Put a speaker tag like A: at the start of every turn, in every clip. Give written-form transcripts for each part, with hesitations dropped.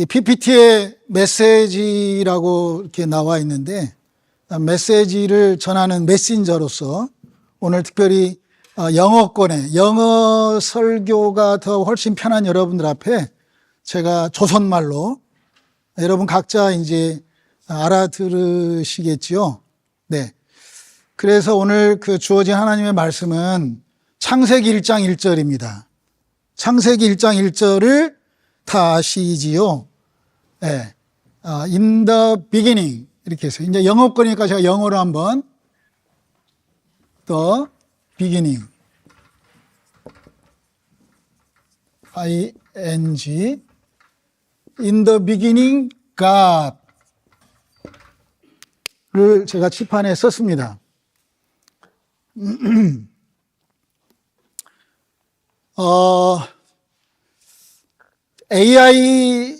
A: 이 PPT에 메시지라고 이렇게 나와 있는데, 메시지를 전하는 메신저로서 오늘 특별히 영어권에 영어 설교가 더 훨씬 편한 여러분들 앞에 제가 조선말로, 여러분 각자 이제 알아들으시겠지요? 네. 그래서 오늘 그 주어진 하나님의 말씀은 창세기 1장 1절입니다. 창세기 1장 1절을 다 아시지요? 네. In the beginning. 이렇게 해서. 이제 영어권이니까 제가 영어로 한번. The beginning. ing. In the beginning, God. 를 제가 칠판에 썼습니다. AI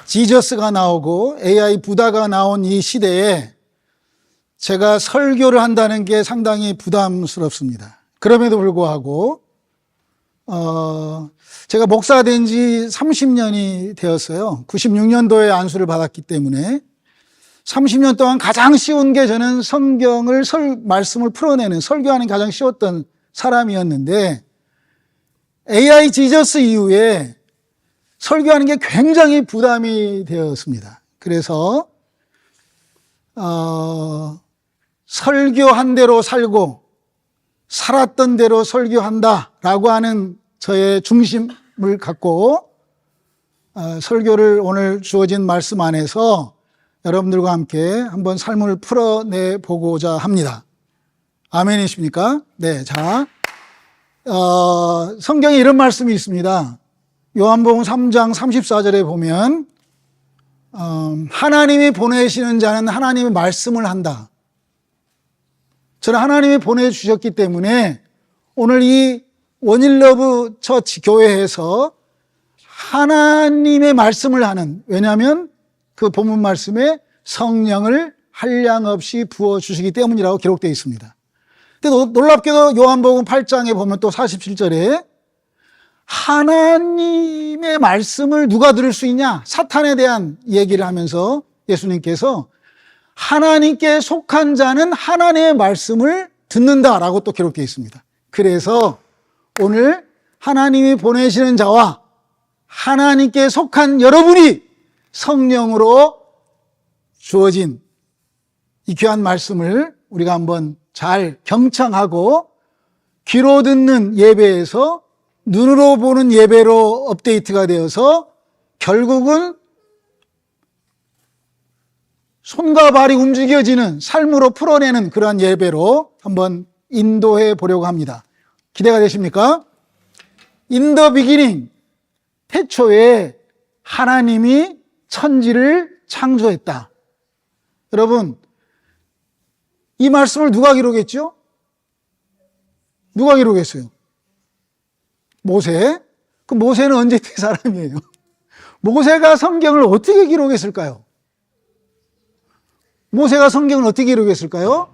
A: 지저스가 나오고 AI 부다가 나온 이 시대에 제가 설교를 한다는 게 상당히 부담스럽습니다. 그럼에도 불구하고 제가 목사 된 지 30년이 되었어요. 96년도에 안수를 받았기 때문에 30년 동안 가장 쉬운 게 저는 성경을 말씀을 풀어내는 설교하는 가장 쉬웠던 사람이었는데 AI 지저스 이후에 설교하는 게 굉장히 부담이 되었습니다. 그래서 설교한 대로 살고 살았던 대로 설교한다라고 하는 저의 중심을 갖고 설교를 오늘 주어진 말씀 안에서 여러분들과 함께 한번 삶을 풀어내 보고자 합니다. 아멘이십니까? 네, 자, 성경에 이런 말씀이 있습니다. 요한복음 3장 34절에 보면 하나님이 보내시는 자는 하나님의 말씀을 한다. 저는 하나님이 보내주셨기 때문에 오늘 이 원힐러브 처치 교회에서 하나님의 말씀을 하는, 왜냐하면 그 본문 말씀에 성령을 한량없이 부어주시기 때문이라고 기록되어 있습니다. 근데 놀랍게도 요한복음 8장에 보면 또 47절에 하나님의 말씀을 누가 들을 수 있냐? 사탄에 대한 얘기를 하면서 예수님께서 하나님께 속한 자는 하나님의 말씀을 듣는다라고 또 기록되어 있습니다. 그래서 오늘 하나님이 보내시는 자와 하나님께 속한 여러분이 성령으로 주어진 이 귀한 말씀을 우리가 한번 잘 경청하고 귀로 듣는 예배에서 눈으로 보는 예배로 업데이트가 되어서 결국은 손과 발이 움직여지는 삶으로 풀어내는 그러한 예배로 한번 인도해 보려고 합니다. 기대가 되십니까? In the beginning, 태초에 하나님이 천지를 창조했다. 여러분, 이 말씀을 누가 기록했죠? 누가 기록했어요? 모세? 그 모세는 언제 때 사람이에요? 모세가 성경을 어떻게 기록했을까요? 모세가 성경을 어떻게 기록했을까요?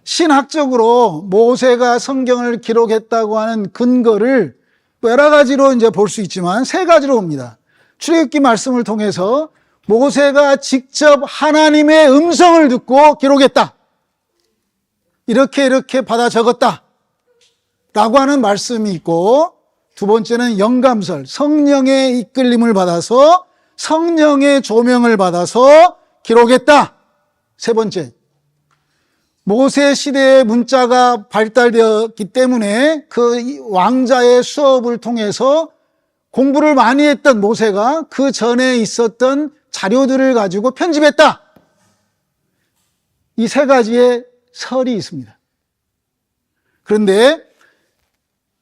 A: 신학적으로 모세가 성경을 기록했다고 하는 근거를 여러 가지로 이제 볼 수 있지만 세 가지로 봅니다. 출애굽기 말씀을 통해서 모세가 직접 하나님의 음성을 듣고 기록했다. 이렇게 받아 적었다. 라고 하는 말씀이 있고, 두 번째는 영감설, 성령의 이끌림을 받아서 성령의 조명을 받아서 기록했다. 세 번째, 모세 시대의 문자가 발달되었기 때문에 그 왕자의 수업을 통해서 공부를 많이 했던 모세가 그 전에 있었던 자료들을 가지고 편집했다. 이 세 가지의 설이 있습니다. 그런데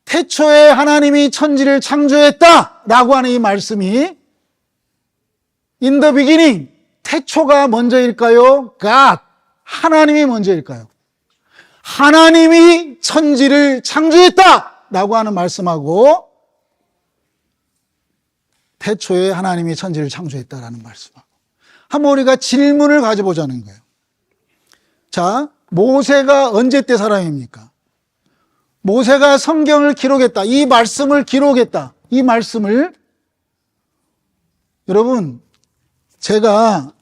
A: 태초에 하나님이 천지를 창조했다라고 하는 이 말씀이 In the beginning, 태초가 먼저일까요? God, 하나님이 먼저일까요? 하나님이 천지를 창조했다라고 하는 말씀하고 태초에 하나님이 천지를 창조했다라는 말씀하고 한번 우리가 질문을 가져보자는 거예요. 자, 모세가 언제 때 사람입니까? 모세가 성경을 기록했다. 이 말씀을 기록했다. 이 말씀을 여러분, 제가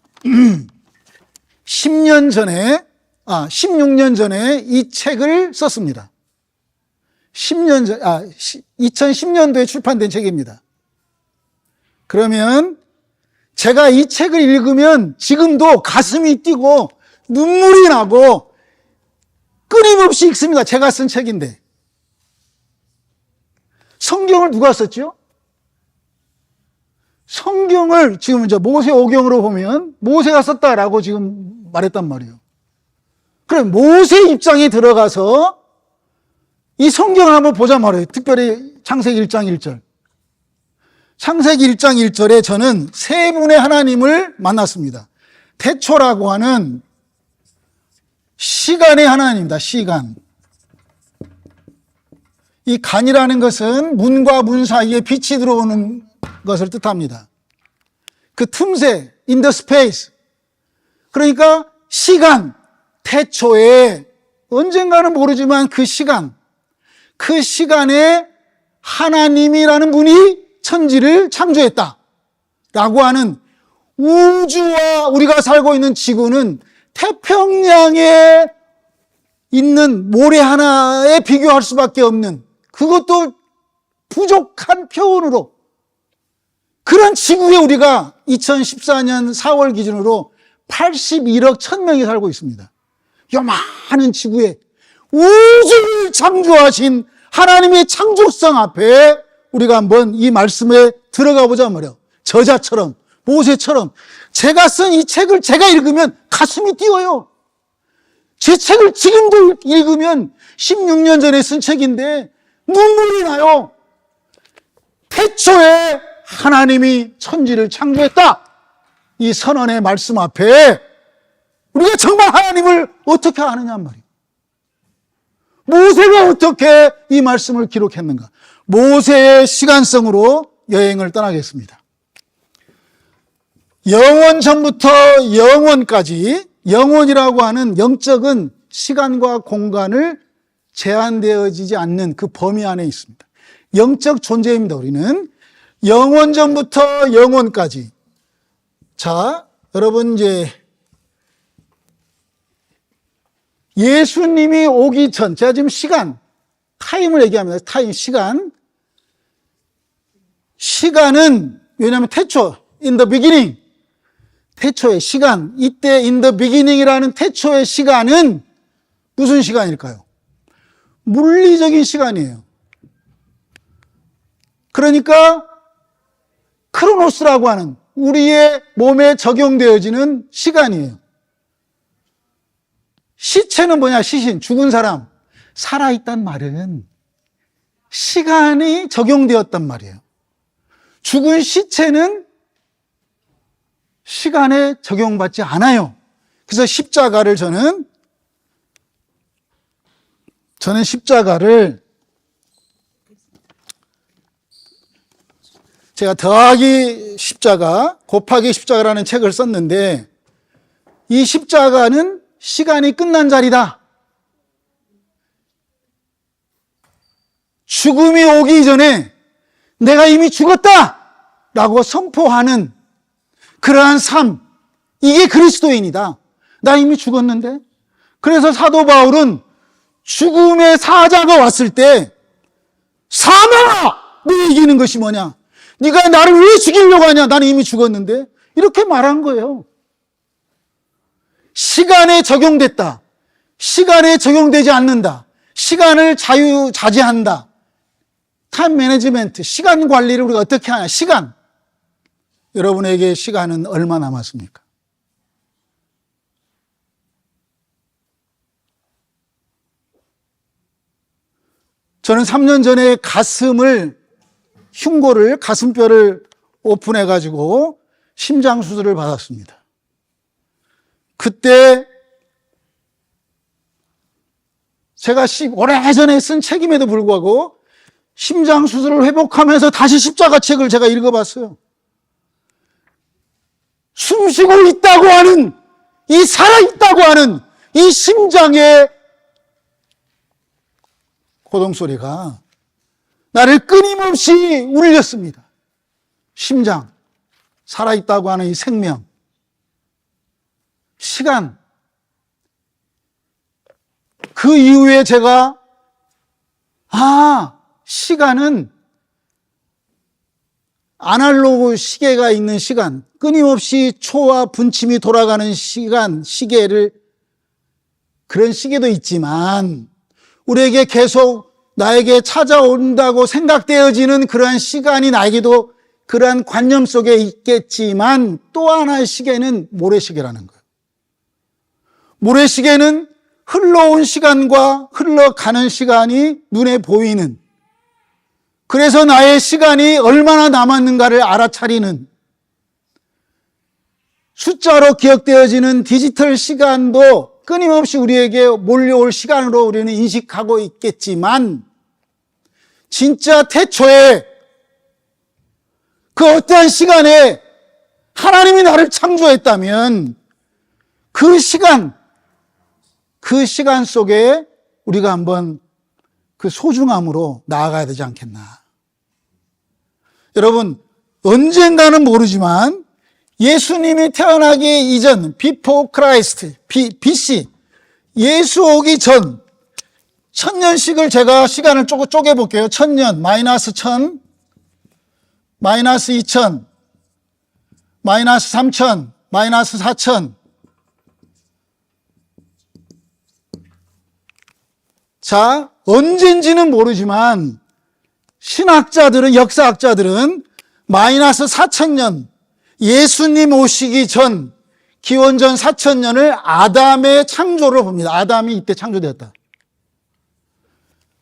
A: 16년 전에 이 책을 썼습니다. 2010년도에 출판된 책입니다. 그러면 제가 이 책을 읽으면 지금도 가슴이 뛰고 눈물이 나고 끊임없이 읽습니다. 제가 쓴 책인데. 성경을 누가 썼죠? 성경을 지금 이제 모세오경으로 보면 모세가 썼다라고 지금 말했단 말이에요. 그럼 모세 입장에 들어가서 이 성경을 한번 보자 말이에요. 특별히 창세기 1장 1절. 창세기 1장 1절에 저는 세 분의 하나님을 만났습니다. 태초라고 하는 시간의 하나님입니다. 시간. 이 간이라는 것은 문과 문 사이에 빛이 들어오는 것을 뜻합니다. 그 틈새, in the space. 그러니까 시간, 태초에 언젠가는 모르지만 그 시간에 하나님이라는 분이 천지를 창조했다 라고 하는, 우주와 우리가 살고 있는 지구는 태평양에 있는 모래 하나에 비교할 수밖에 없는, 그것도 부족한 표현으로, 그런 지구에 우리가 2014년 4월 기준으로 81억 1000명이 살고 있습니다. 요많은 지구에 우주를 창조하신 하나님의 창조성 앞에 우리가 한번 이 말씀에 들어가 보자 말이에요. 저자처럼, 모세처럼. 제가 쓴 이 책을 제가 읽으면 가슴이 뛰어요. 제 책을 지금도 읽으면 16년 전에 쓴 책인데 눈물이 나요. 태초에 하나님이 천지를 창조했다. 이 선언의 말씀 앞에 우리가 정말 하나님을 어떻게 아느냐 말이에요. 모세가 어떻게 이 말씀을 기록했는가. 모세의 시간성으로 여행을 떠나겠습니다. 영원 전부터 영원까지, 영원이라고 하는 영적은 시간과 공간을 제한되어지지 않는 그 범위 안에 있습니다. 영적 존재입니다. 우리는 영원 전부터 영원까지. 자, 여러분, 이제 예수님이 오기 전, 제가 지금 타임을 얘기합니다. 타임, 시간은, 왜냐하면 태초, in the beginning, 태초의 시간, 이때 in the beginning이라는 태초의 시간은 무슨 시간일까요? 물리적인 시간이에요. 그러니까 크로노스라고 하는 우리의 몸에 적용되어지는 시간이에요. 시체는 뭐냐? 시신, 죽은 사람. 살아있단 말은 시간이 적용되었단 말이에요. 죽은 시체는 시간에 적용받지 않아요. 그래서 십자가를 저는 십자가를 제가 더하기 십자가, 곱하기 십자가라는 책을 썼는데, 이 십자가는 시간이 끝난 자리다. 죽음이 오기 전에 내가 이미 죽었다! 라고 선포하는 그러한 삶. 이게 그리스도인이다. 나 이미 죽었는데? 그래서 사도 바울은 죽음의 사자가 왔을 때, 사망아! 너 이기는 것이 뭐냐? 네가 나를 왜 죽이려고 하냐? 나는 이미 죽었는데. 이렇게 말한 거예요. 시간에 적용됐다. 시간에 적용되지 않는다. 시간을 자유자재한다. 타임 매니지먼트, 시간 관리를 우리가 어떻게 하냐? 시간. 여러분에게 시간은 얼마 남았습니까? 저는 3년 전에 가슴뼈를 오픈해가지고 심장 수술을 받았습니다. 그때 제가 오래전에 쓴 책임에도 불구하고 심장 수술을 회복하면서 다시 십자가 책을 제가 읽어봤어요. 숨쉬고 있다고 하는, 이 살아있다고 하는 이 심장의 고동소리가 나를 끊임없이 울렸습니다. 심장, 살아있다고 하는 이 생명, 시간, 그 이후에 제가 시간은 아날로그 시계가 있는 시간, 끊임없이 초와 분침이 돌아가는 시간, 시계를, 그런 시계도 있지만 우리에게 계속 나에게 찾아온다고 생각되어지는 그러한 시간이 나에게도 그러한 관념 속에 있겠지만 또 하나의 시계는 모래시계라는 거예요. 모래시계는 흘러온 시간과 흘러가는 시간이 눈에 보이는, 그래서 나의 시간이 얼마나 남았는가를 알아차리는, 숫자로 기억되어지는 디지털 시간도 끊임없이 우리에게 몰려올 시간으로 우리는 인식하고 있겠지만 진짜 태초에 그 어떠한 시간에 하나님이 나를 창조했다면 그 시간 속에 우리가 한번 그 소중함으로 나아가야 되지 않겠나. 여러분, 언젠가는 모르지만 예수님이 태어나기 이전, before Christ, BC, 예수 오기 전, 1000년씩을 제가 시간을 쪼개볼게요. 1000년, 마이너스 1000, 마이너스 2000, 마이너스 3000, 마이너스 4000. 자, 언젠지는 모르지만 신학자들은, 역사학자들은 마이너스 4000년, 예수님 오시기 전, 기원전 4000년을 아담의 창조를 봅니다. 아담이 이때 창조되었다.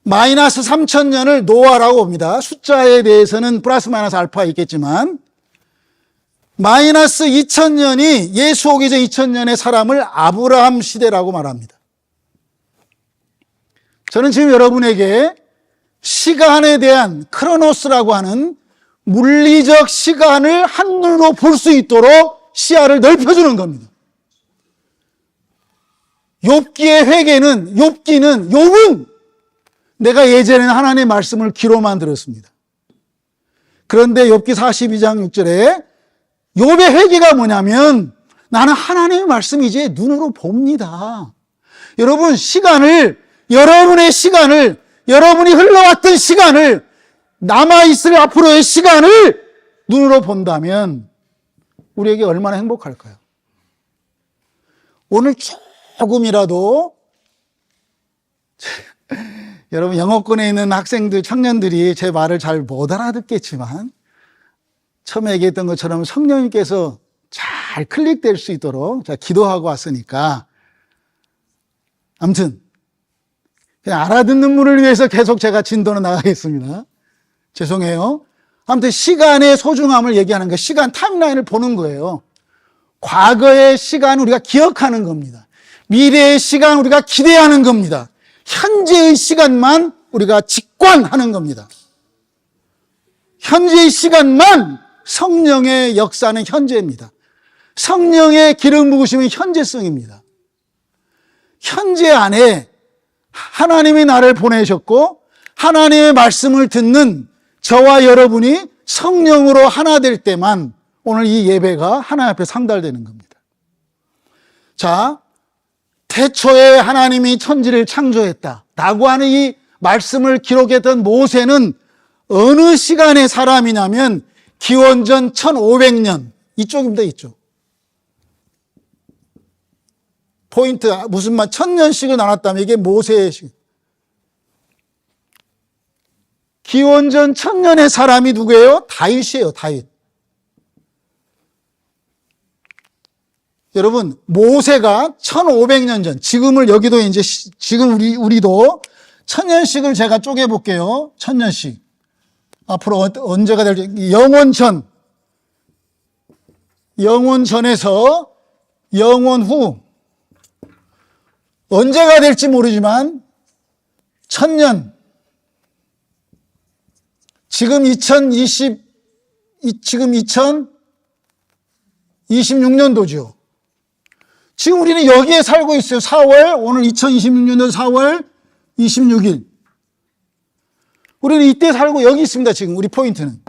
A: 마이너스 3000년을 노아라고 봅니다. 숫자에 대해서는 플러스 마이너스 알파가 있겠지만 마이너스 2000년이 예수 오기 전 2000년의 사람을 아브라함 시대라고 말합니다. 저는 지금 여러분에게 시간에 대한 크로노스라고 하는 물리적 시간을 한눈으로 볼 수 있도록 시야를 넓혀주는 겁니다. 욥은 내가 예전에는 하나님의 말씀을 귀로만 들었습니다. 그런데 욥기 42장 6절에 욥의 회개가 뭐냐면 나는 하나님의 말씀 이제 눈으로 봅니다. 여러분, 여러분의 시간을, 여러분이 흘러왔던 시간을, 남아있을 앞으로의 시간을 눈으로 본다면 우리에게 얼마나 행복할까요? 오늘 조금이라도 여러분, 영어권에 있는 학생들, 청년들이 제 말을 잘 못 알아듣겠지만 처음에 얘기했던 것처럼 성령님께서 잘 클릭될 수 있도록 제가 기도하고 왔으니까 아무튼 그냥 알아듣는 분을 위해서 계속 제가 진도는 나가겠습니다. 죄송해요. 아무튼 시간의 소중함을 얘기하는 거예요. 시간 타임라인을 보는 거예요. 과거의 시간 우리가 기억하는 겁니다. 미래의 시간 우리가 기대하는 겁니다. 현재의 시간만 우리가 직관하는 겁니다. 현재의 시간만 성령의 역사는 현재입니다. 성령의 기름 부으심은 현재성입니다. 현재 안에 하나님이 나를 보내셨고 하나님의 말씀을 듣는 저와 여러분이 성령으로 하나 될 때만 오늘 이 예배가 하나님 앞에 상달되는 겁니다. 자, 태초에 하나님이 천지를 창조했다라고 하는 이 말씀을 기록했던 모세는 어느 시간의 사람이냐면 기원전 1500년, 이쪽입니다. 이쪽. 포인트, 무슨 말, 1000년씩을 나눴다면 이게 모세의 시간. 기원전 1000년의 사람이 누구예요? 다윗이에요. 다윗. 여러분, 모세가 1500년 전, 지금을 여기도 이제 지금 우리도 1000년씩을 제가 쪼개 볼게요. 1000년씩. 앞으로 언제가 될지, 영원 전에서 영원 후, 언제가 될지 모르지만 1000년, 지금 2026년도죠. 지금 우리는 여기에 살고 있어요. 4월, 오늘 2026년도 4월 26일. 우리는 이때 살고 여기 있습니다. 지금 우리 포인트는.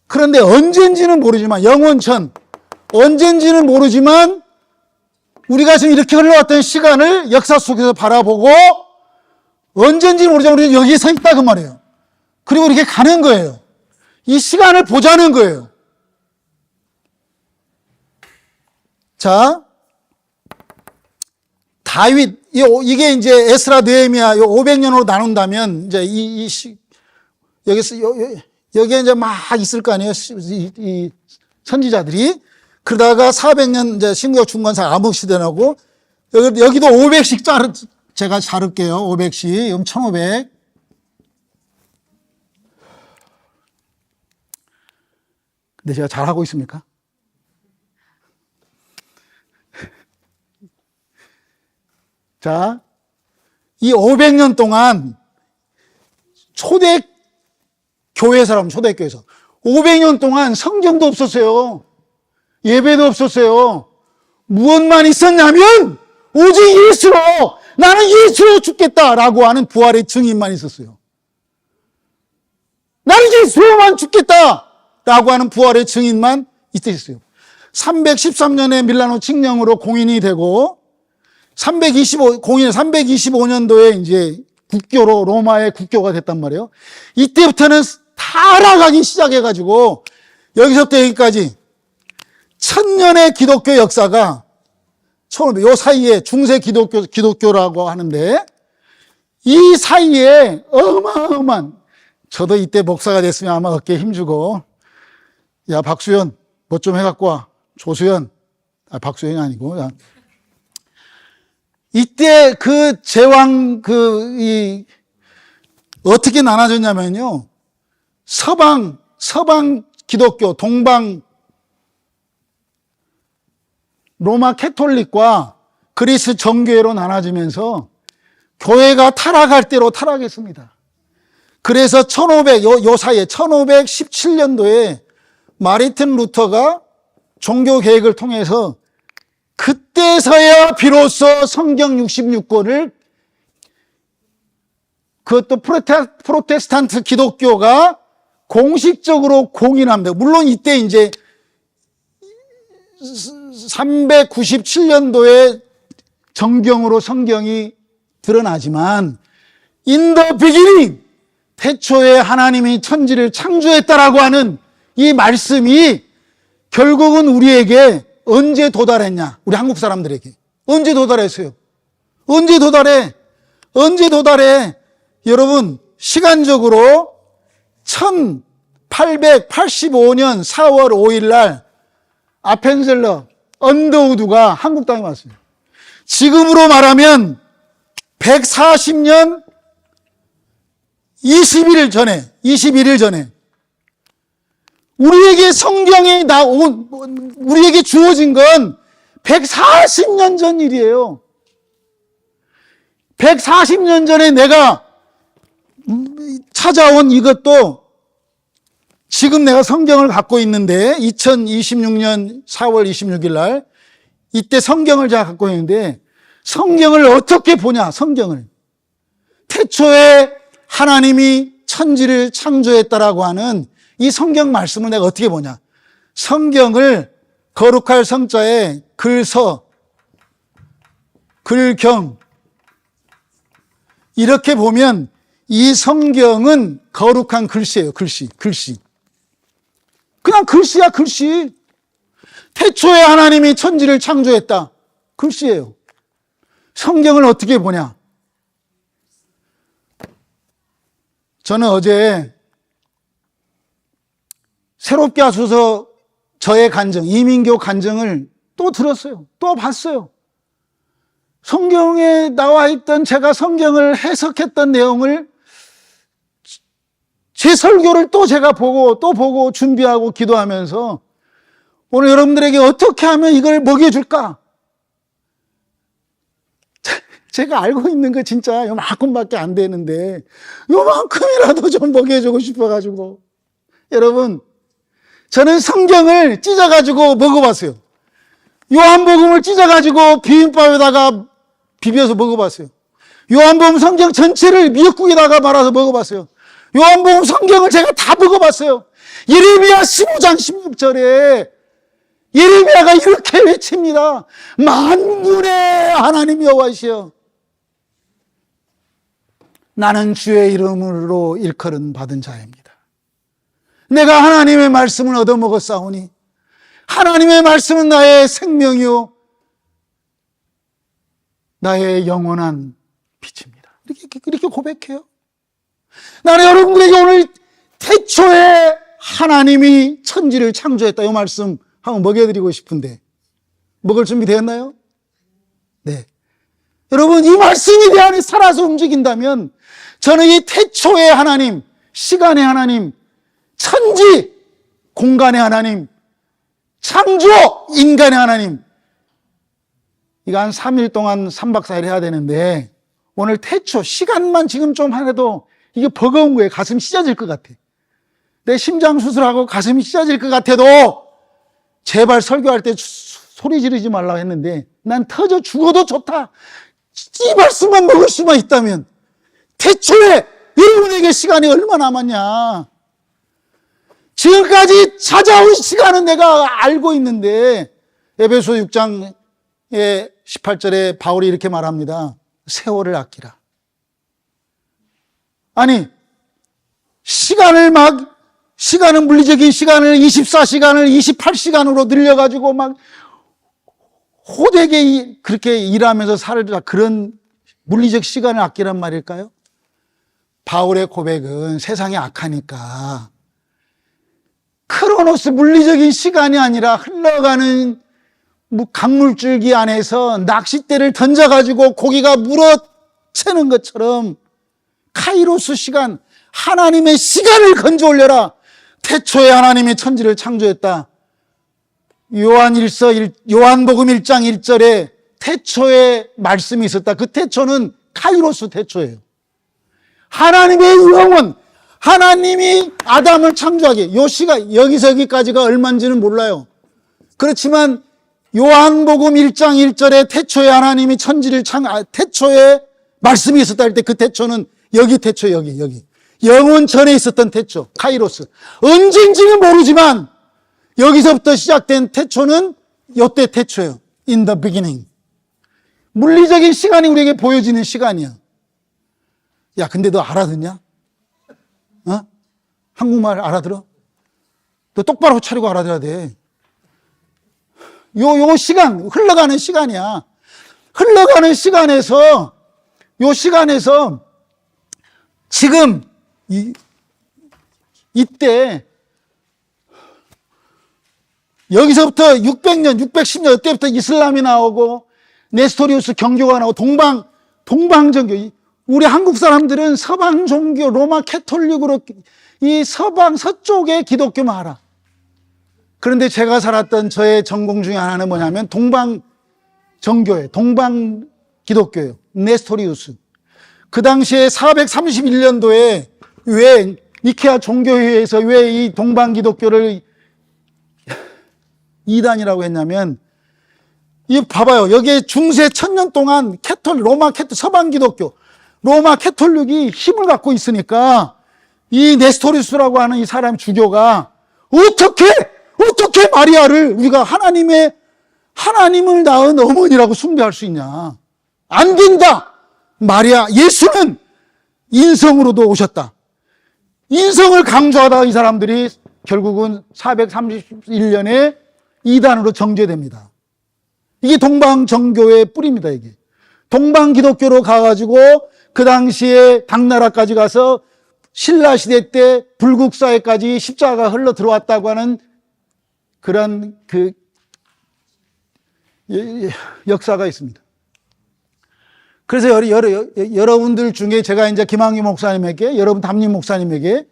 A: 그런데 언젠지는 모르지만 영원 전, 언젠지는 모르지만 우리가 지금 이렇게 흘러왔던 시간을 역사 속에서 바라보고 언젠지 모르지만 우리는 여기에 서 있다 그 말이에요. 그리고 이렇게 가는 거예요. 이 시간을 보자는 거예요. 자, 다윗, 이게 이제 에스라 느헤미야 500년으로 나눈다면 이제 여기에 이제 막 있을 거 아니에요. 이 선지자들이. 그러다가 400년 이제 신구약 중간사 암흑 시대 나고 여기도 500씩 제가 자를게요. 500씩. 그럼 1500. 근데 제가 잘하고 있습니까? 자, 이 500년 동안 초대교회에서 500년 동안 성경도 없었어요. 예배도 없었어요. 무엇만 있었냐면 오직 예수로, 나는 예수로 죽겠다라고 하는 부활의 증인만 있었어요. 나는 예수로만 죽겠다라고 하는 부활의 증인만 있었어요. 313년에 밀라노 칙령으로 공인이 되고 325년도에 이제 국교로 로마의 국교가 됐단 말이에요. 이때부터는 타락하기 시작해가지고 여기서부터 여기까지 1000년의 기독교 역사가 요 사이에 중세 기독교라고 하는데 이 사이에 어마어마한, 저도 이때 목사가 됐으면 아마 어깨에 힘주고, 야 박수현 뭐 좀 해갖고 와. 조수현, 박수현이 아니고, 야. 이때 그 제왕 어떻게 나눠졌냐면요, 서방 기독교, 동방 로마 캐톨릭과 그리스 정교회로 나눠지면서 교회가 타락할 대로 타락했습니다. 그래서 요 사이에 1517년도에 마르틴 루터가 종교 개혁을 통해서 그때서야 비로소 성경 66권을, 그것도 프로테스탄트 기독교가 공식적으로 공인합니다. 물론 이때 이제 397년도에 정경으로 성경이 드러나지만 in the beginning, 태초에 하나님이 천지를 창조했다라고 하는 이 말씀이 결국은 우리에게 언제 도달했냐? 우리 한국 사람들에게 언제 도달했어요? 언제 도달해? 여러분, 시간적으로 1885년 4월 5일 날 아펜셀러 언더우드가 한국 땅에 왔어요. 지금으로 말하면 140년 21일 전에 우리에게 성경에 우리에게 주어진 건 140년 전 일이에요. 140년 전에 내가 찾아온 이것도 지금 내가 성경을 갖고 있는데 2026년 4월 26일 날 이때 성경을 제가 갖고 있는데, 성경을 어떻게 보냐? 성경을 태초에 하나님이 천지를 창조했다라고 하는 이 성경 말씀을 내가 어떻게 보냐? 성경을 거룩할 성자에 글서, 글경, 이렇게 보면 이 성경은 거룩한 글씨예요. 글씨. 그냥 글씨야, 글씨. 태초에 하나님이 천지를 창조했다. 글씨예요. 성경을 어떻게 보냐? 저는 어제 새롭게 하소서 저의 간증, 이민교 간증을 또 들었어요. 또 봤어요. 성경에 나와 있던, 제가 성경을 해석했던 내용을, 제 설교를 또 제가 보고 준비하고 기도하면서 오늘 여러분들에게 어떻게 하면 이걸 먹여줄까? 제가 알고 있는 거 진짜 요만큼밖에 안 되는데 요만큼이라도 좀 먹여주고 싶어가지고, 여러분, 저는 성경을 찢어가지고 먹어봤어요. 요한복음을 찢어가지고 비빔밥에다가 비벼서 먹어봤어요. 요한복음 성경 전체를 미역국에다가 말아서 먹어봤어요. 요한복음 성경을 제가 다 먹어봤어요. 예레미야 15장 16절에 예레미야가 이렇게 외칩니다. 만군의 하나님 여호와시여, 나는 주의 이름으로 일컬음 받은 자입니다. 내가 하나님의 말씀을 얻어먹었사오니 하나님의 말씀은 나의 생명이요 나의 영원한 빛입니다. 이렇게 고백해요. 나는 여러분들에게 오늘 태초에 하나님이 천지를 창조했다, 이 말씀 한번 먹여드리고 싶은데 먹을 준비 되었나요? 네. 여러분, 이 말씀이 내 안에 살아서 움직인다면 저는 이 태초의 하나님, 시간의 하나님, 천지, 공간의 하나님, 창조, 인간의 하나님, 이거 한 3일 동안 3박 4일 해야 되는데 오늘 태초, 시간만 지금 좀 하나도 이게 버거운 거예요. 가슴 찢어질 것 같아. 내 심장 수술하고 가슴이 찢어질 것 같아도 제발 설교할 때 소리 지르지 말라고 했는데 난 터져 죽어도 좋다. 이 말씀만 먹을 수만 있다면 태초에 여러분에게 시간이 얼마 남았냐. 지금까지 찾아온 시간은 내가 알고 있는데 에베소 6장의 18절에 바울이 이렇게 말합니다. 세월을 아끼라. 아니, 시간은 물리적인 시간을 24시간을 28시간으로 늘려가지고 막 호되게 그렇게 일하면서 살으라, 그런 물리적 시간을 아끼란 말일까요? 바울의 고백은 세상이 악하니까 크로노스, 물리적인 시간이 아니라 흘러가는 강물줄기 안에서 낚싯대를 던져가지고 고기가 물어채는 것처럼 카이로스 시간, 하나님의 시간을 건져 올려라. 태초에 하나님이 천지를 창조했다. 요한복음 1장 1절에 태초에 말씀이 있었다. 그 태초는 카이로스 태초예요. 하나님의 영원, 하나님이 아담을 창조하게, 요 시간, 여기서 여기까지가 얼마인지는 몰라요. 그렇지만 요한복음 1장 1절에 태초에 하나님이 천지를 태초에 말씀이 있었다 할 때 그 태초는 여기 태초, 여기. 영원 전에 있었던 태초, 카이로스. 언젠지는 모르지만 여기서부터 시작된 태초는 요때 태초예요. In the beginning. 물리적인 시간이 우리에게 보여지는 시간이야. 야, 근데 너 알아듣냐? 어? 한국말 알아들어? 너 똑바로 차리고 알아들어야 돼. 요 시간, 흘러가는 시간이야. 흘러가는 시간에서, 요 시간에서 지금 이때 여기서부터 600년, 610년 이때부터 이슬람이 나오고 네스토리우스 경교가 나오고 동방정교. 우리 한국 사람들은 서방 종교, 로마 캐톨릭으로 이 서쪽의 기독교만 알아. 그런데 제가 살았던 저의 전공 중에 하나는 뭐냐면 동방정교예요. 동방기독교예요. 네스토리우스. 그 당시에 431년도에 왜 니케아 종교회의에서 왜 이 동방기독교를 이단이라고 했냐면, 이 봐봐요. 여기에 중세 1000년 동안 서방기독교, 로마 캐톨릭이 힘을 갖고 있으니까 이 네스토리우스라고 하는 이 사람 주교가 어떻게 마리아를 우리가 하나님을 낳은 어머니라고 숭배할 수 있냐. 안 된다. 예수는 인성으로도 오셨다. 인성을 강조하다가 이 사람들이 결국은 431년에 이단으로 정죄됩니다. 이게 동방정교의 뿌리입니다, 이게. 동방기독교로 가가지고 그 당시에 당나라까지 가서 신라시대 때 불국사회까지 십자가가 흘러 들어왔다고 하는 그런 역사가 있습니다. 그래서 여러분들 중에 제가 이제 김한규 목사님에게, 여러분 담임 목사님에게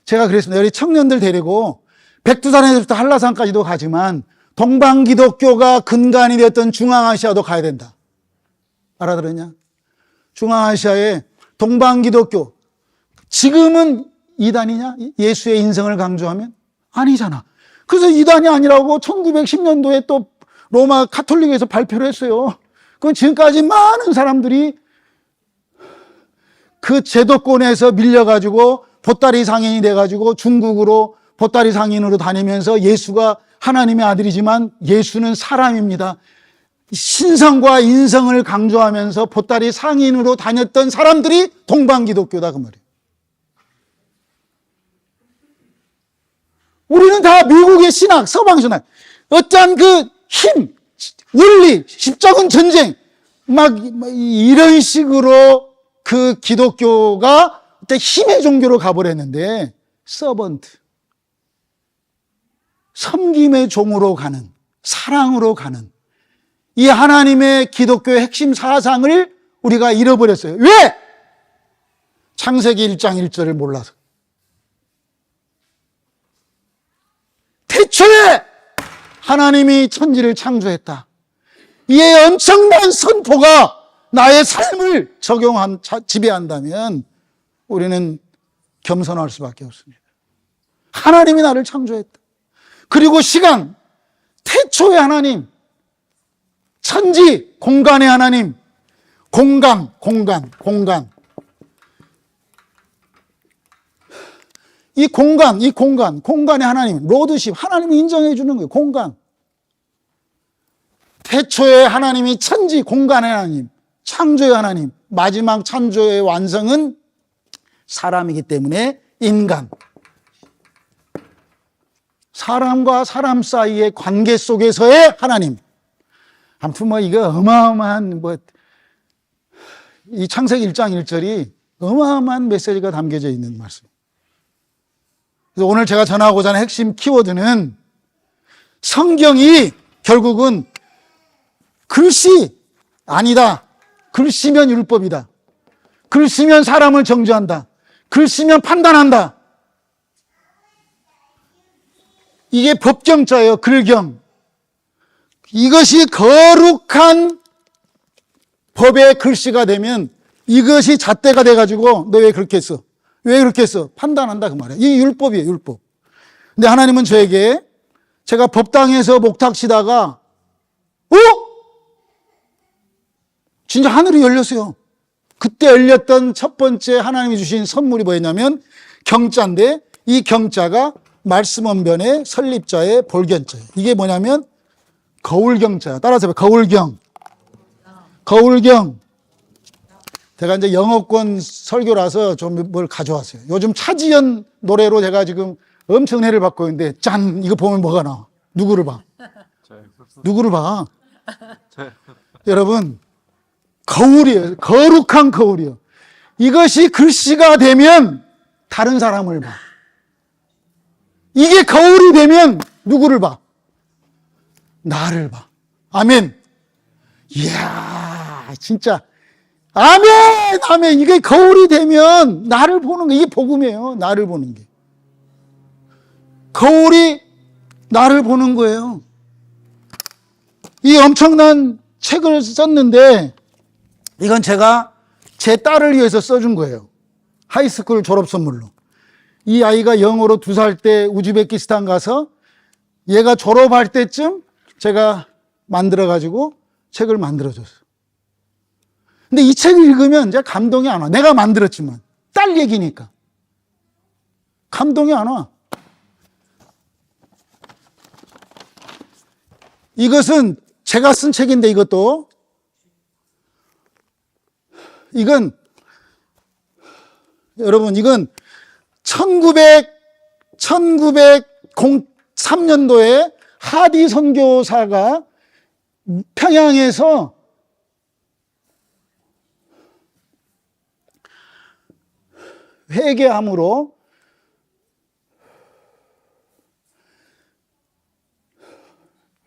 A: 제가 그랬습니다. 우리 청년들 데리고 백두산에서부터 한라산까지도 가지만 동방기독교가 근간이 되었던 중앙아시아도 가야 된다. 알아들었냐? 중앙아시아에 동방기독교, 지금은 이단이냐? 예수의 인성을 강조하면? 아니잖아. 그래서 이단이 아니라고 1910년도에 또 로마 카톨릭에서 발표를 했어요. 그럼 지금까지 많은 사람들이 그 제도권에서 밀려가지고 보따리 상인이 돼가지고 중국으로 보따리 상인으로 다니면서 예수가 하나님의 아들이지만 예수는 사람입니다. 신성과 인성을 강조하면서 보따리 상인으로 다녔던 사람들이 동방기독교다 그 말이에요. 우리는 다 미국의 신학, 서방신학, 어떤 그 힘, 원리, 십자군 전쟁, 막 이런 식으로 그 기독교가 어떤 힘의 종교로 가버렸는데, 서번트, 섬김의 종으로 가는, 사랑으로 가는 이 하나님의 기독교의 핵심 사상을 우리가 잃어버렸어요. 왜? 창세기 1장 1절을 몰라서. 태초에 하나님이 천지를 창조했다. 이에 엄청난 선포가 나의 삶을 지배한다면 우리는 겸손할 수밖에 없습니다. 하나님이 나를 창조했다. 그리고 시간, 태초의 하나님, 천지, 공간의 하나님, 공간. 이 공간의 하나님, 로드십, 하나님이 인정해 주는 거예요. 공간. 태초의 하나님이 천지, 공간의 하나님, 창조의 하나님, 마지막 창조의 완성은 사람이기 때문에 인간. 사람과 사람 사이의 관계 속에서의 하나님. 아무튼 이거 어마어마한 이 창세기 1장 1절이 어마어마한 메시지가 담겨져 있는 말씀. 그래서 오늘 제가 전하고자 하는 핵심 키워드는 성경이 결국은 글씨 아니다. 글씨면 율법이다. 글씨면 사람을 정죄한다. 글씨면 판단한다. 이게 법경자예요. 글경. 이것이 거룩한 법의 글씨가 되면 이것이 잣대가 돼가지고 너 왜 그렇게 했어? 왜 그렇게 했어? 판단한다 그 말이에요. 이게 율법이에요. 율법. 근데 하나님은 저에게 제가 법당에서 목탁 치다가 진짜 하늘이 열렸어요. 그때 열렸던 첫 번째 하나님이 주신 선물이 뭐였냐면 경자인데 이 경자가 말씀 언변의 설립자의 볼견자예요. 이게 뭐냐면 거울경자야. 따라서 거울경. 제가 이제 영어권 설교라서 좀 뭘 가져왔어요. 요즘 차지연 노래로 제가 지금 엄청 은혜를 받고 있는데 짠! 이거 보면 뭐가 나와? 누구를 봐? 누구를 봐? 여러분, 거울이에요. 거룩한 거울이에요. 이것이 글씨가 되면 다른 사람을 봐. 이게 거울이 되면 누구를 봐? 나를 봐. 아멘. 이야, 진짜. 아멘. 이게 거울이 되면 나를 보는 게, 이게 복음이에요. 나를 보는 게. 거울이 나를 보는 거예요. 이 엄청난 책을 썼는데 이건 제가 제 딸을 위해서 써준 거예요. 하이스쿨 졸업 선물로. 이 아이가 영어로 2살 때 우즈베키스탄 가서 얘가 졸업할 때쯤 제가 만들어가지고 책을 만들어줬어요. 근데 이 책을 읽으면 이제 감동이 안 와. 내가 만들었지만. 딸 얘기니까. 감동이 안 와. 이것은 제가 쓴 책인데 이건 1903년도에 하디 선교사가 평양에서 회개함으로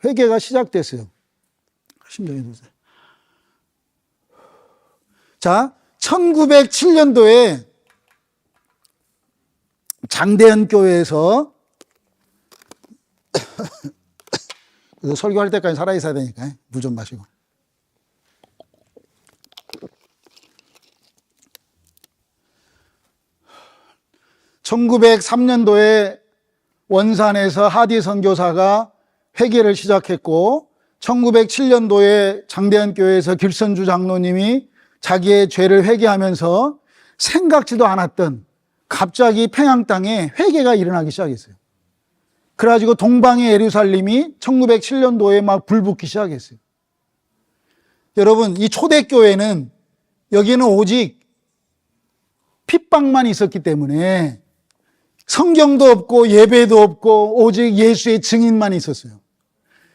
A: 회개가 시작됐어요. 심정해 주세요. 자, 1907년도에 장대현 교회에서 설교할 때까지 살아있어야 되니까 물 좀 마시고. (1903년도에) 원산에서 하디 선교사가 회개를 시작했고 1907년도에 장대현 교회에서 길선주 장로님이 자기의 죄를 회개하면서 생각지도 않았던 갑자기 평양 땅에 회개가 일어나기 시작했어요. 그래가지고 동방의 예루살렘이 1907년도에 막 불붙기 시작했어요. 여러분, 이 초대교회는 여기는 오직 핍박만 있었기 때문에 성경도 없고 예배도 없고 오직 예수의 증인만 있었어요.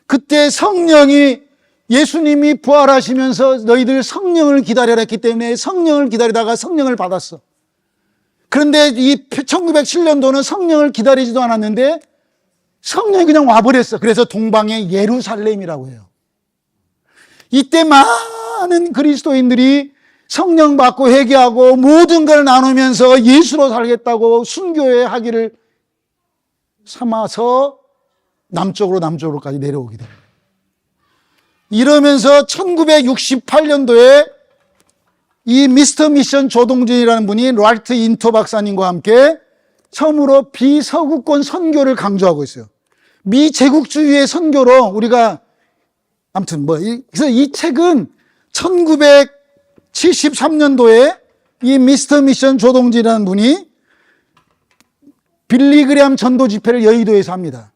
A: 그때 성령이, 예수님이 부활하시면서 너희들 성령을 기다려라 했기 때문에 성령을 기다리다가 성령을 받았어. 그런데 이 1907년도는 성령을 기다리지도 않았는데 성령이 그냥 와버렸어. 그래서 동방의 예루살렘이라고 해요. 이때 많은 그리스도인들이 성령 받고 회개하고 모든 걸 나누면서 예수로 살겠다고 순교의 하기를 삼아서 남쪽으로까지 내려오게 됩니다. 이러면서 1968년도에 이 미스터 미션 조동진이라는 분이 랄트 인터 박사님과 함께 처음으로 비서구권 선교를 강조하고 있어요. 미제국주의의 선교로 우리가 아무튼 그래서 이 책은 1973년도에 이 미스터 미션 조동진이라는 분이 빌리그램 전도 집회를 여의도에서 합니다.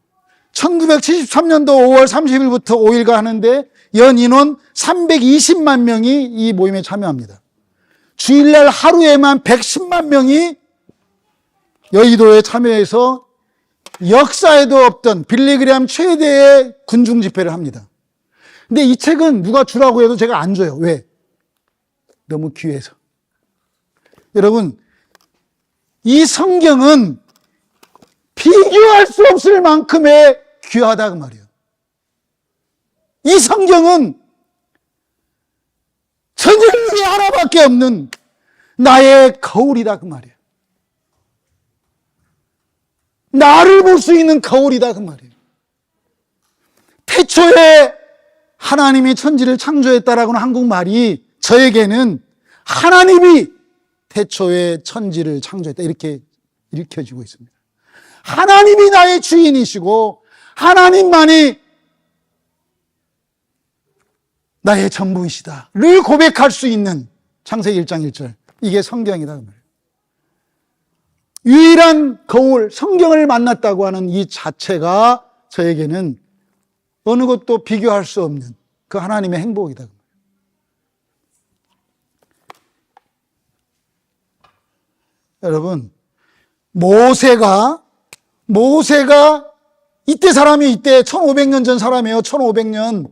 A: 1973년도 5월 30일부터 5일간 하는데 연 인원 320만 명이 이 모임에 참여합니다. 주일날 하루에만 110만 명이 여의도에 참여해서 역사에도 없던 빌리그램 최대의 군중 집회를 합니다. 근데 이 책은 누가 주라고 해도 제가 안 줘요. 왜? 너무 귀해서. 여러분, 이 성경은 비교할 수 없을 만큼의 귀하다 그 말이에요. 이 성경은 전인류에 하나밖에 없는 나의 거울이다 그 말이에요. 나를 볼 수 있는 거울이다 그 말이에요. 태초에 하나님이 천지를 창조했다라고는 한국말이 저에게는 하나님이 태초에 천지를 창조했다 이렇게 읽혀지고 있습니다. 하나님이 나의 주인이시고 하나님만이 나의 전부이시다를 고백할 수 있는 창세기 1장 1절, 이게 성경이다 그 말이에요. 유일한 거울, 성경을 만났다고 하는 이 자체가 저에게는 어느 것도 비교할 수 없는 그 하나님의 행복이다. 여러분, 모세가 이때 사람이 이때 1500년 전 사람이에요. 1500년.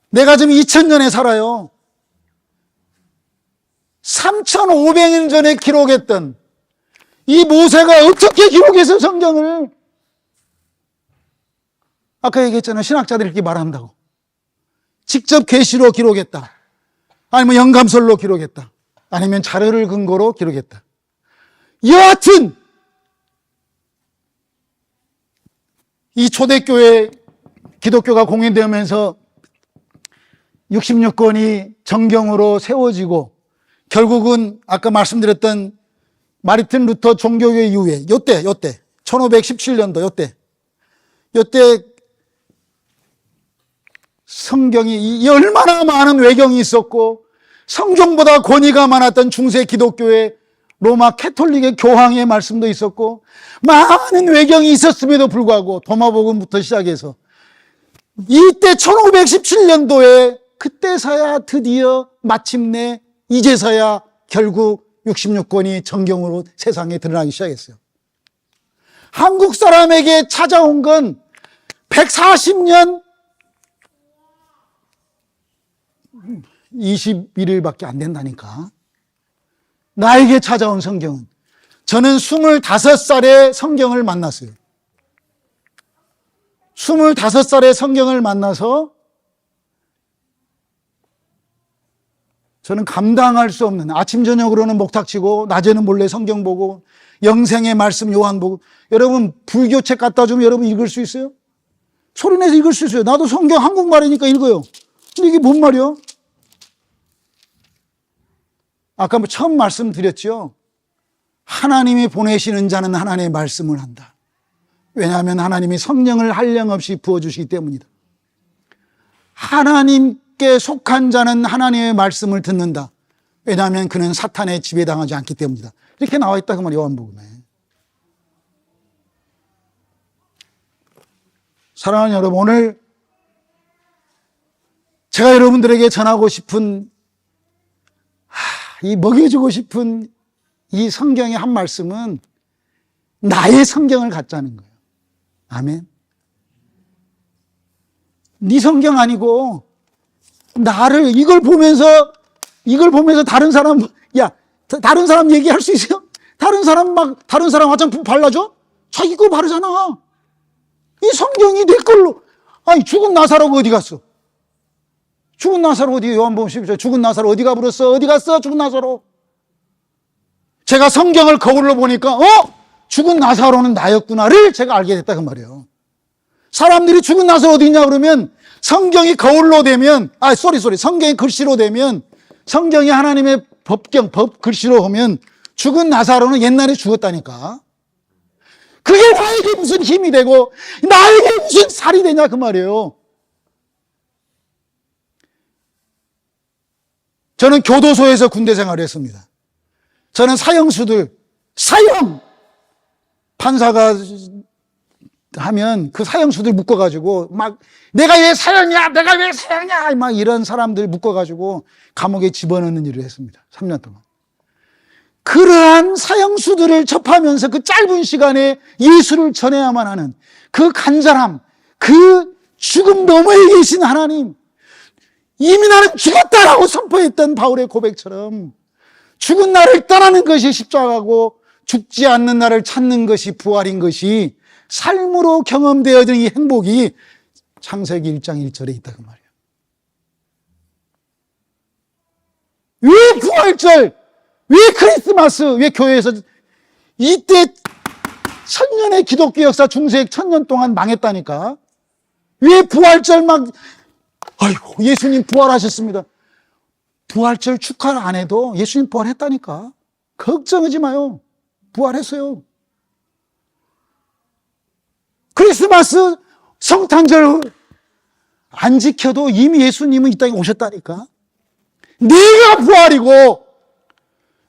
A: 내가 지금 2000년에 살아요. 3500년 전에 기록했던 이 모세가 어떻게 기록해서 성경을, 아까 얘기했잖아요. 신학자들이 이렇게 말한다고. 직접 계시로 기록했다. 아니면 영감설로 기록했다. 아니면 자료를 근거로 기록했다. 여하튼 이 초대교회 기독교가 공인되면서 66권이 정경으로 세워지고 결국은 아까 말씀드렸던 마르틴 루터 종교교회 이후에 요때 1517년도 요때 성경이 얼마나 많은 외경이 있었고 성경보다 권위가 많았던 중세 기독교회 로마 캐톨릭의 교황의 말씀도 있었고 많은 외경이 있었음에도 불구하고 도마복음부터 시작해서 이때 1517년도에 그때서야 드디어 마침내 이제서야 결국 66권이 정경으로 세상에 드러나기 시작했어요. 한국 사람에게 찾아온 건 140년 21일밖에 안 된다니까. 나에게 찾아온 성경은, 저는 25살에 성경을 만났어요. 25살에 성경을 만나서 저는 감당할 수 없는, 아침 저녁으로는 목탁치고 낮에는 몰래 성경 보고 영생의 말씀 요한 보고. 여러분 불교책 갖다 주면 여러분 읽을 수 있어요? 소리내서 읽을 수 있어요. 나도 성경 한국말이니까 읽어요. 근데 이게 뭔 말이야? 아까 처음 말씀드렸죠. 하나님이 보내시는 자는 하나님의 말씀을 한다. 왜냐하면 하나님이 성령을 한량없이 부어주시기 때문이다. 하나님께 속한 자는 하나님의 말씀을 듣는다. 왜냐하면 그는 사탄에 지배당하지 않기 때문이다. 이렇게 나와 있다 그 말이에요. 요한복음에. 사랑하는 여러분, 오늘 제가 여러분들에게 전하고 싶은, 이 먹여주고 싶은 이 성경의 한 말씀은 나의 성경을 갖자는 거예요. 아멘. 네 성경 아니고 나를 이걸 보면서 다른 사람, 야, 다른 사람 얘기할 수 있어요? 다른 사람 화장품 발라줘? 자기 거 바르잖아. 이 성경이 내 걸로. 아니, 죽은 나사로가 어디 갔어? 죽은 나사로 어디, 요한복음 12절, 죽은 나사로 어디 가버렸어? 어디 갔어? 죽은 나사로. 제가 성경을 거울로 보니까, 죽은 나사로는 나였구나를 제가 알게 됐다, 그 말이에요. 사람들이 죽은 나사로 어디 있냐 그러면, 성경이 거울로 되면, 성경이 글씨로 되면, 성경이 하나님의 법 글씨로 하면, 죽은 나사로는 옛날에 죽었다니까. 그게 나에게 무슨 힘이 되고, 나에게 무슨 살이 되냐, 그 말이에요. 저는 교도소에서 군대 생활을 했습니다. 저는 사형! 판사가 하면 그 사형수들 묶어가지고 막 내가 왜 사형이야! 막 이런 사람들 묶어가지고 감옥에 집어넣는 일을 했습니다. 3년 동안. 그러한 사형수들을 접하면서 그 짧은 시간에 예수를 전해야만 하는 그 간절함, 그 죽음 너머에 계신 하나님, 이미 나는 죽었다라고 선포했던 바울의 고백처럼 죽은 나를 떠나는 것이 십자가고 죽지 않는 나를 찾는 것이 부활인 것이 삶으로 경험되어진 이 행복이 창세기 1장 1절에 있다 그 말이에요. 왜 부활절, 왜 크리스마스, 왜 교회에서 이때 천년의 기독교 역사 중세기 1000년 동안 망했다니까. 왜 부활절 아이고 예수님 부활하셨습니다. 부활절 축하를 안 해도 예수님 부활했다니까. 걱정하지 마요. 부활했어요. 크리스마스 성탄절 안 지켜도 이미 예수님은 이 땅에 오셨다니까. 네가 부활이고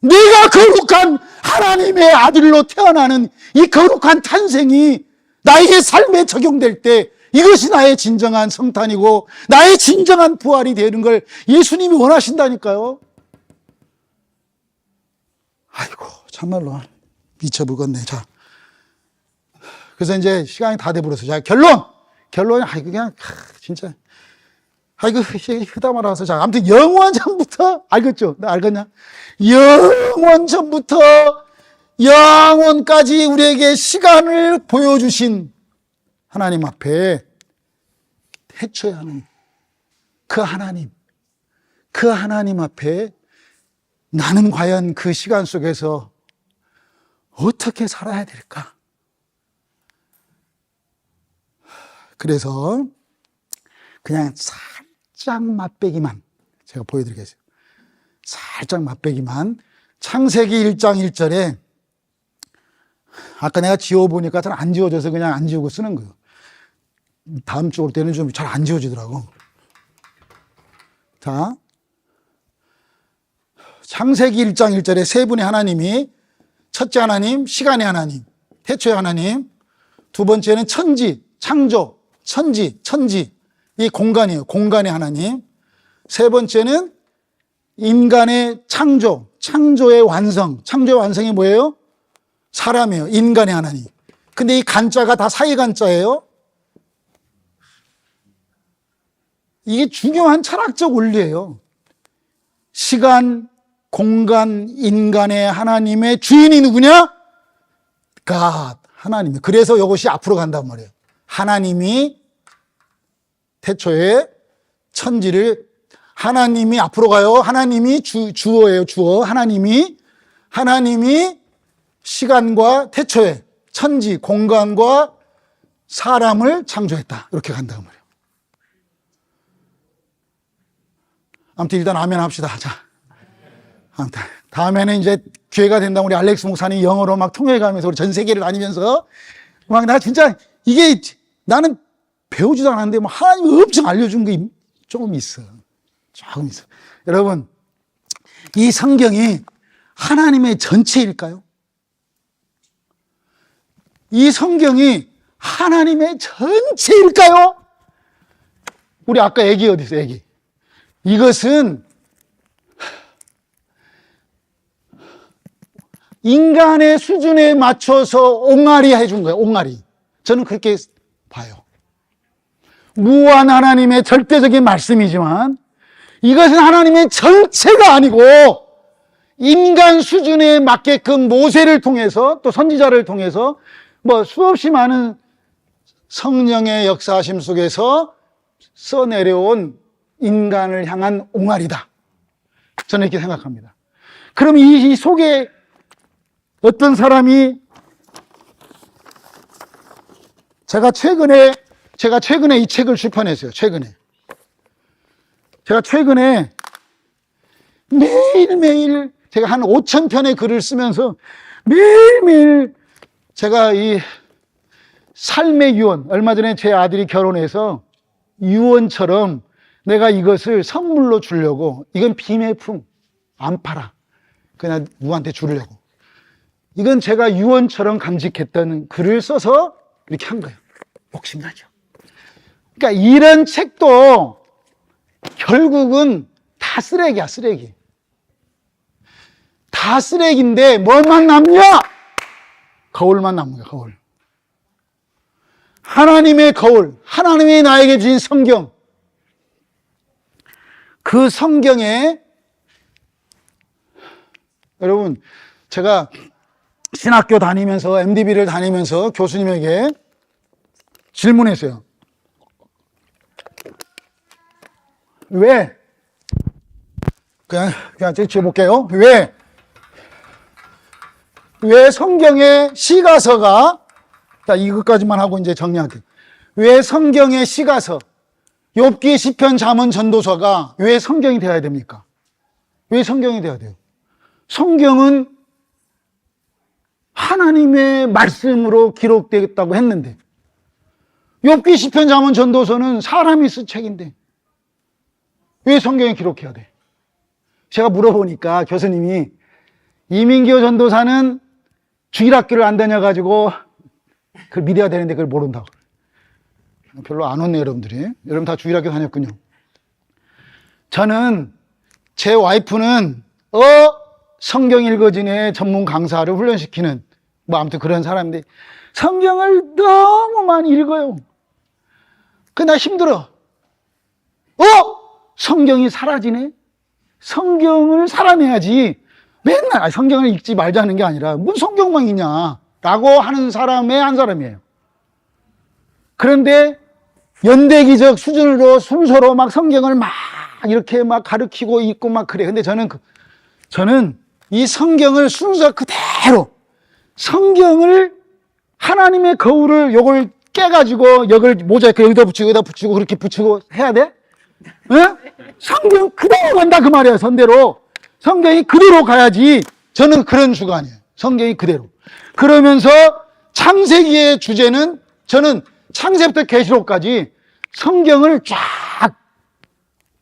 A: 네가 거룩한 하나님의 아들로 태어나는 이 거룩한 탄생이 나에게 삶에 적용될 때 이것이 나의 진정한 성탄이고 나의 진정한 부활이 되는 걸 예수님이 원하신다니까요. 아이고 참말로 미쳐버렸네. 자, 그래서 이제 시간이 다 돼버렸어요. 자, 결론이 그냥 진짜 흐다 말아서. 자, 아무튼 영원 전부터 알겠죠? 나 알겠냐? 영원 전부터 영원까지 우리에게 시간을 보여주신 하나님 앞에 태초에 하는 그 하나님 앞에 나는 과연 그 시간 속에서 어떻게 살아야 될까? 그래서 그냥 살짝 맛배기만 제가 보여드리겠습니다. 살짝 맛배기만. 창세기 1장 1절에 아까 내가 지워보니까 잘 안 지워져서 그냥 안 지우고 쓰는 거예요. 다음 주 올 때는 좀 잘 안 지워지더라고. 자, 창세기 1장 1절에 세 분의 하나님이, 첫째 하나님, 시간의 하나님, 태초의 하나님, 두 번째는 천지, 창조, 천지, 이 공간이에요. 공간의 하나님. 세 번째는 인간의 창조의 완성. 창조의 완성이 뭐예요? 사람이에요. 인간의 하나님. 근데 이 간자가 다 사이 간자예요. 이게 중요한 철학적 원리예요. 시간, 공간, 인간의 하나님의 주인이 누구냐? God, 하나님이. 그래서 이것이 앞으로 간단 말이에요. 하나님이 태초에 천지를, 하나님이 앞으로 가요. 하나님이 주어예요. 주어. 하나님이 시간과 태초에 천지, 공간과 사람을 창조했다. 이렇게 간다고 말이에요. 아무튼 일단 아멘 합시다. 자, 아무튼 다음에는 이제 기회가 된다면 우리 알렉스 목사님 영어로 막 통역하면서 우리 전 세계를 다니면서 막 나 진짜 이게 나는 배우지도 않았는데 뭐 하나님이 엄청 알려준 게 조금 있어. 조금 있어. 여러분, 이 성경이 하나님의 전체일까요? 이 성경이 하나님의 전체일까요? 우리 아까 애기 어디 있어요? 애기. 이것은 인간의 수준에 맞춰서 옹알이 해준 거예요. 옹알이. 저는 그렇게 봐요. 무한 하나님의 절대적인 말씀이지만 이것은 하나님의 전체가 아니고 인간 수준에 맞게끔 모세를 통해서 또 선지자를 통해서 뭐 수없이 많은 성령의 역사하심 속에서 써내려온 인간을 향한 옹알이다. 저는 이렇게 생각합니다. 그럼 이 속에 어떤 사람이 제가 최근에 이 책을 출판했어요. 제가 최근에 매일매일 제가 한 5,000편의 글을 쓰면서 매일매일 제가 이 삶의 유언, 얼마 전에 제 아들이 결혼해서 유언처럼 내가 이것을 선물로 주려고, 이건 비매품, 안 팔아. 그냥 누구한테 주려고. 이건 제가 유언처럼 감직했던 글을 써서 이렇게 한 거예요. 욕심나죠. 그러니까 이런 책도 결국은 다 쓰레기야, 쓰레기. 다 쓰레기인데 뭘만 남냐? 거울만 남는 거야, 거울. 하나님의 거울, 하나님이 나에게 주신 성경. 그 성경에 여러분, 제가 신학교 다니면서 MDB를 다니면서 교수님에게 질문했어요. 왜? 그냥 지어볼게요. 왜 성경의 시가서가, 자, 이것까지만 하고 이제 정리할게요. 왜 성경의 시가서, 욥기, 시편, 잠언, 전도서가 왜 성경이 되어야 됩니까? 왜 성경이 되어야 돼요? 성경은 하나님의 말씀으로 기록되었다고 했는데, 욥기, 시편, 잠언, 전도서는 사람이 쓴 책인데 왜 성경에 기록해야 돼? 제가 물어보니까 교수님이 이민교 전도사는 주일학교를 안 다녀가지고 그걸 믿어야 되는데 그걸 모른다고. 별로 안 왔네요, 여러분들이. 여러분 다 주일학교 다녔군요. 저는, 제 와이프는 성경 읽어진의 전문 강사를 훈련시키는 뭐 아무튼 그런 사람인데 성경을 너무 많이 읽어요. 나 힘들어. 성경이 사라지네? 성경을 살아내야지. 맨날 성경을 읽지 말자는 게 아니라 뭔 성경만 읽냐 라고 하는 사람의 한 사람이에요. 그런데 연대기적 수준으로 순서로 막 성경을 막 이렇게 막 가르치고 읽고 막 그래. 근데 저는 이 성경을 순서 그대로, 성경을 하나님의 거울을 요걸 깨가지고 여길 모자이크 여기다 붙이고 그렇게 붙이고 해야 돼? 네? 성경 그대로 간다 그 말이에요. 선대로 성경이 그대로 가야지. 저는 그런 주관이에요. 성경이 그대로. 그러면서 창세기의 주제는, 저는 창세부터 계시록까지 성경을 쫙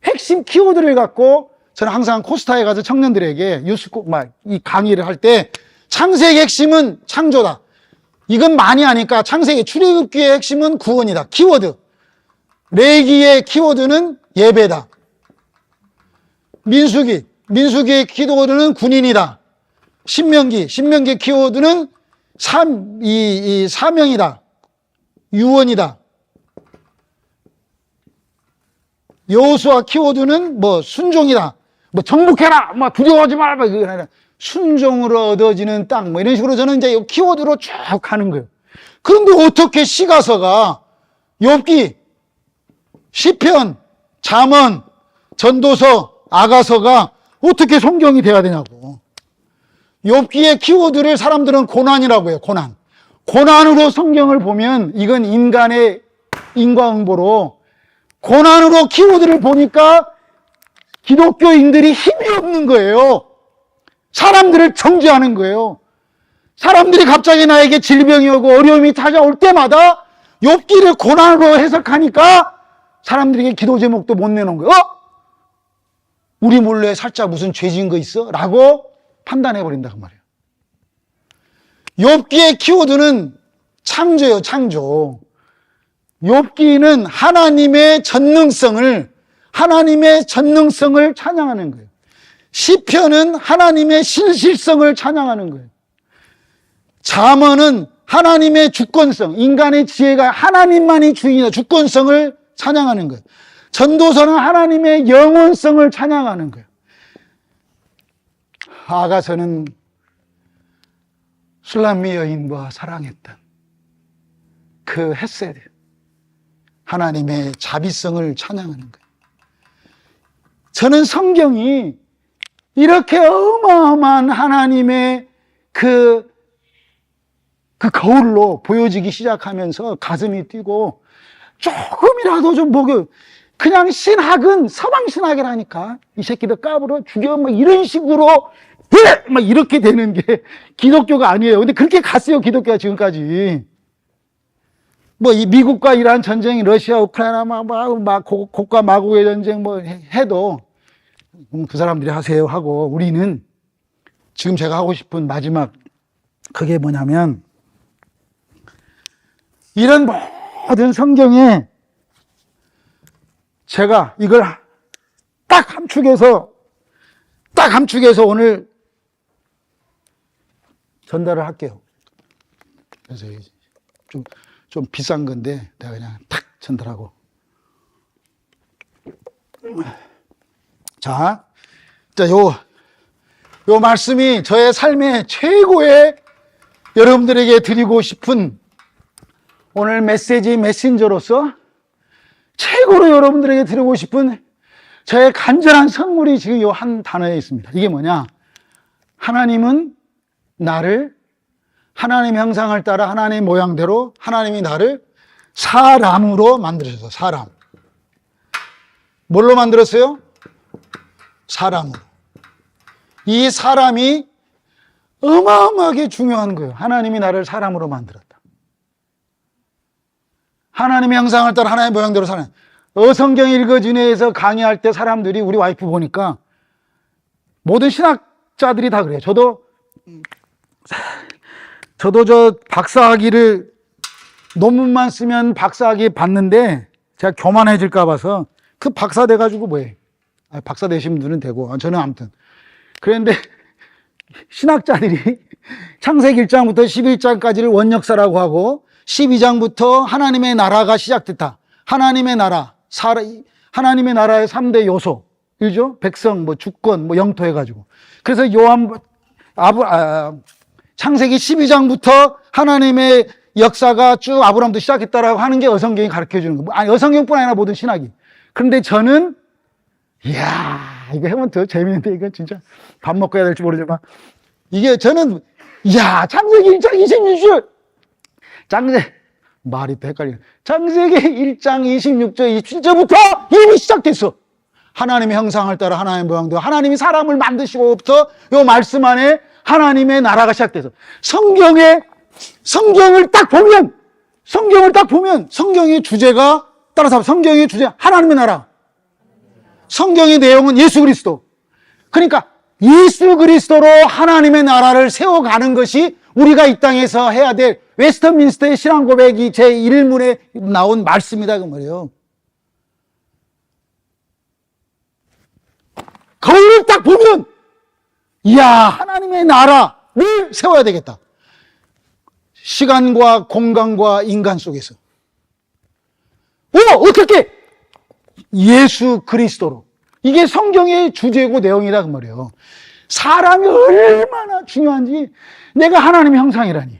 A: 핵심 키워드를 갖고, 저는 항상 코스타에 가서 청년들에게 이 강의를 할 때 창세기 핵심은 창조다. 이건 많이 하니까 창세기, 출애굽기의 핵심은 구원이다. 키워드. 레위기의 키워드는 예배다. 민수기의 키워드는 군인이다. 신명기의 키워드는 사명이다. 유언이다. 여호수아 키워드는 뭐 순종이다. 뭐 정복해라. 뭐 두려워하지 말라. 그게 아니라 순종으로 얻어지는 땅. 뭐 이런 식으로 저는 이제 이 키워드로 쭉 가는 거예요. 그런데 어떻게 시가서가 욥기, 시편, 잠언, 전도서, 아가서가 어떻게 성경이 돼야 되냐고. 욥기의 키워드를 사람들은 고난이라고 해요. 고난으로 성경을 보면 이건 인간의 인과응보로, 고난으로 키워드를 보니까 기독교인들이 힘이 없는 거예요. 사람들을 정죄하는 거예요. 사람들이 갑자기 나에게 질병이 오고 어려움이 찾아올 때마다 욥기를 고난으로 해석하니까 사람들에게 기도 제목도 못 내놓은 거예요. 우리 몰래 살짝 무슨 죄 지은 거 있어? 라고 판단해버린다 그 말이에요. 욥기의 키워드는 창조예요, 창조. 욥기는 하나님의 전능성을 찬양하는 거예요. 시편은 하나님의 신실성을 찬양하는 거예요. 잠언은 하나님의 주권성, 인간의 지혜가 하나님만이 주인이다, 주권성을 찬양하는 거예요. 전도서는 하나님의 영원성을 찬양하는 거예요. 아가서는 술람미 여인과 사랑했던 그 헤세드, 하나님의 자비성을 찬양하는 거예요. 저는 성경이 이렇게 어마어마한 하나님의 그 거울로 보여지기 시작하면서 가슴이 뛰고, 조금이라도 좀 그냥 신학은 서방 신학이라니까, 이 새끼들 까불어 죽여 막 이런 식으로 막 이렇게 되는 게 기독교가 아니에요. 근데 그렇게 갔어요, 기독교가 지금까지. 뭐 이 미국과 이란 전쟁이, 러시아 우크라이나 막 곡과 마곡의 전쟁 뭐 해도 그 사람들이 하세요 하고, 우리는 지금 제가 하고 싶은 마지막 그게 뭐냐면, 이런 모든 성경에 제가 이걸 딱 함축해서 오늘 전달을 할게요. 그래서 좀 비싼 건데 내가 그냥 탁 전달하고. 자, 요 말씀이 저의 삶의 최고의 여러분들에게 드리고 싶은 오늘 메신저로서 최고로 여러분들에게 드리고 싶은 저의 간절한 선물이 지금 이 한 단어에 있습니다. 이게 뭐냐? 하나님은 나를 하나님의 형상을 따라 하나님의 모양대로 하나님이 나를 사람으로 만들어서, 사람. 뭘로 만들었어요? 사람으로. 이 사람이 어마어마하게 중요한 거예요. 하나님이 나를 사람으로 만들었다. 하나님의 형상을 따라 하나님의 모양대로 사는. 성경 읽어준에서 강의할 때 사람들이, 우리 와이프 보니까 모든 신학자들이 다 그래요. 저도 저 박사학위를, 논문만 쓰면 박사학위 받는데 제가 교만해질까 봐서 그 박사 돼가지고 뭐해. 박사 되신 분들은 되고, 저는 아무튼. 그런데 신학자들이 창세기 1장부터 11장까지를 원역사라고 하고, 12장부터 하나님의 나라가 시작됐다. 하나님의 나라, 하나님의 나라의 3대 요소. 그죠? 백성, 주권, 영토 해가지고. 그래서 창세기 12장부터 하나님의 역사가 쭉 아브라함도 시작했다라고 하는 게 어성경이 가르쳐 주는 거. 아니, 어성경뿐 아니라 모든 신학이. 그런데 저는, 이야, 이거 하면 더 재밌는데, 이거 진짜 밥 먹고 해야 될지 모르지만. 이게 저는, 이야, 창세기 1장 26절. 말이 또 헷갈리네. 창세기 1장 26절, 27절부터 이미 시작됐어. 하나님의 형상을 따라 하나님의 모양대로 하나님이 사람을 만드시고부터 요 말씀 안에 하나님의 나라가 시작돼서, 성경을 딱 보면 성경의 주제가, 따라서 성경의 주제 하나님의 나라, 성경의 내용은 예수 그리스도. 그러니까 예수 그리스도로 하나님의 나라를 세워가는 것이 우리가 이 땅에서 해야 될 웨스터민스터의 신앙 고백이 제 1문에 나온 말씀이다 그 말이에요. 거울을 딱 보면, 이야, 하나님의 나라를 세워야 되겠다. 시간과 공간과 인간 속에서. 어떻게? 예수 그리스도로. 이게 성경의 주제고 내용이다 그 말이에요. 사람이 얼마나 중요한지. 내가 하나님의 형상이라니.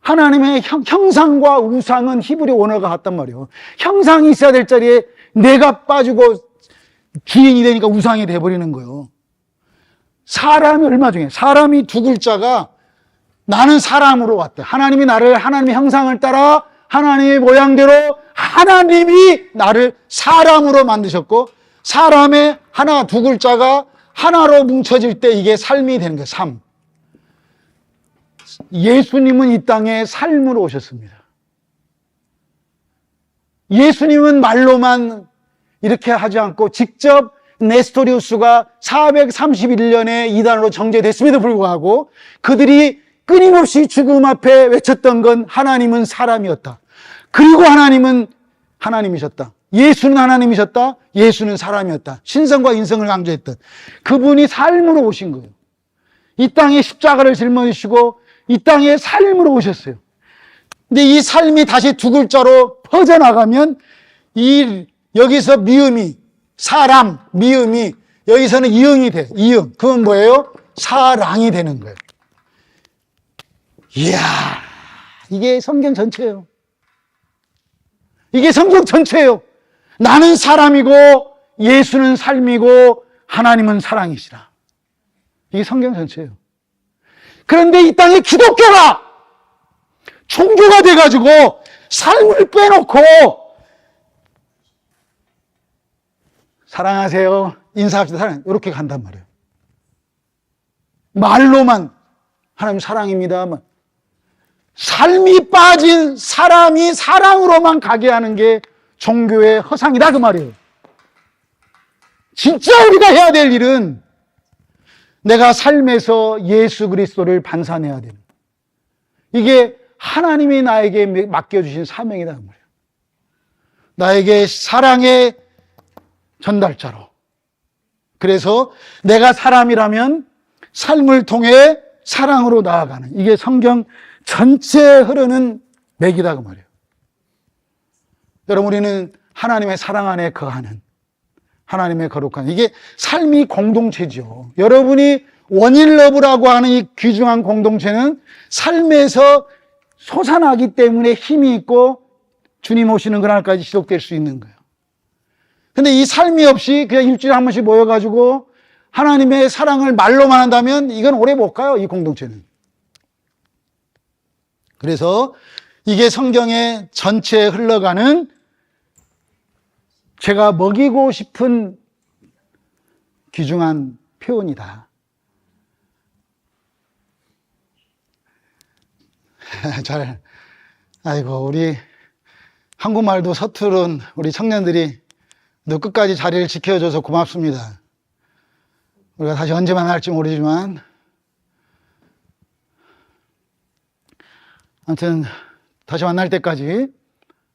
A: 하나님의 형상과 우상은 히브리 원어가 같단 말이에요. 형상이 있어야 될 자리에 내가 빠지고 주인이 되니까 우상이 돼버리는 거예요. 사람이 얼마나 중요해. 사람이 두 글자가 나는 사람으로 왔다. 하나님이 나를 하나님의 형상을 따라 하나님의 모양대로 하나님이 나를 사람으로 만드셨고, 사람의 하나 두 글자가 하나로 뭉쳐질 때 이게 삶이 되는 거예요. 삶. 예수님은 이 땅에 삶으로 오셨습니다. 예수님은 말로만 이렇게 하지 않고 직접 네스토리우스가 431년에 이단으로 정죄됐음에도 불구하고 그들이 끊임없이 죽음 앞에 외쳤던 건 하나님은 사람이었다. 그리고 하나님은 하나님이셨다. 예수는 하나님이셨다. 예수는 사람이었다. 신성과 인성을 강조했던 그분이 삶으로 오신 거예요. 이 땅에 십자가를 짊어지시고 이 땅에 삶으로 오셨어요. 근데 이 삶이 다시 두 글자로 퍼져나가면 여기서 미음이 사람, 미음이 여기서는 이응이 돼. 이응. 그건 뭐예요? 사랑이 되는 거예요. 이야, 이게 성경 전체예요. 이게 성경 전체예요. 나는 사람이고 예수는 삶이고 하나님은 사랑이시라. 이게 성경 전체예요. 그런데 이 땅에 기독교가 종교가 돼가지고 삶을 빼놓고 사랑하세요, 인사합시다, 사랑, 이렇게 간단 말이에요. 말로만 하나님 사랑입니다. 삶이 빠진 사람이 사랑으로만 가게 하는 게 종교의 허상이다, 그 말이에요. 진짜 우리가 해야 될 일은 내가 삶에서 예수 그리스도를 반사해야 되는, 이게 하나님이 나에게 맡겨주신 사명이다, 그 말이에요. 나에게 사랑의 전달자로. 그래서 내가 사람이라면 삶을 통해 사랑으로 나아가는, 이게 성경 전체에 흐르는 맥이다, 그 말이에요. 여러분, 우리는 하나님의 사랑 안에 거하는, 하나님의 거룩한, 이게 삶이 공동체죠. 여러분이 원일러브라고 하는 이 귀중한 공동체는 삶에서 솟아나기 때문에 힘이 있고 주님 오시는 그날까지 지속될 수 있는 거예요. 근데 이 삶이 없이 그냥 일주일에 한 번씩 모여가지고 하나님의 사랑을 말로만 한다면 이건 오래 못 가요, 이 공동체는. 그래서 이게 성경의 전체에 흘러가는 제가 먹이고 싶은 귀중한 표현이다. 아이고, 우리 한국말도 서투른 우리 청년들이 너 끝까지 자리를 지켜줘서 고맙습니다. 우리가 다시 언제 만날지 모르지만 아무튼 다시 만날 때까지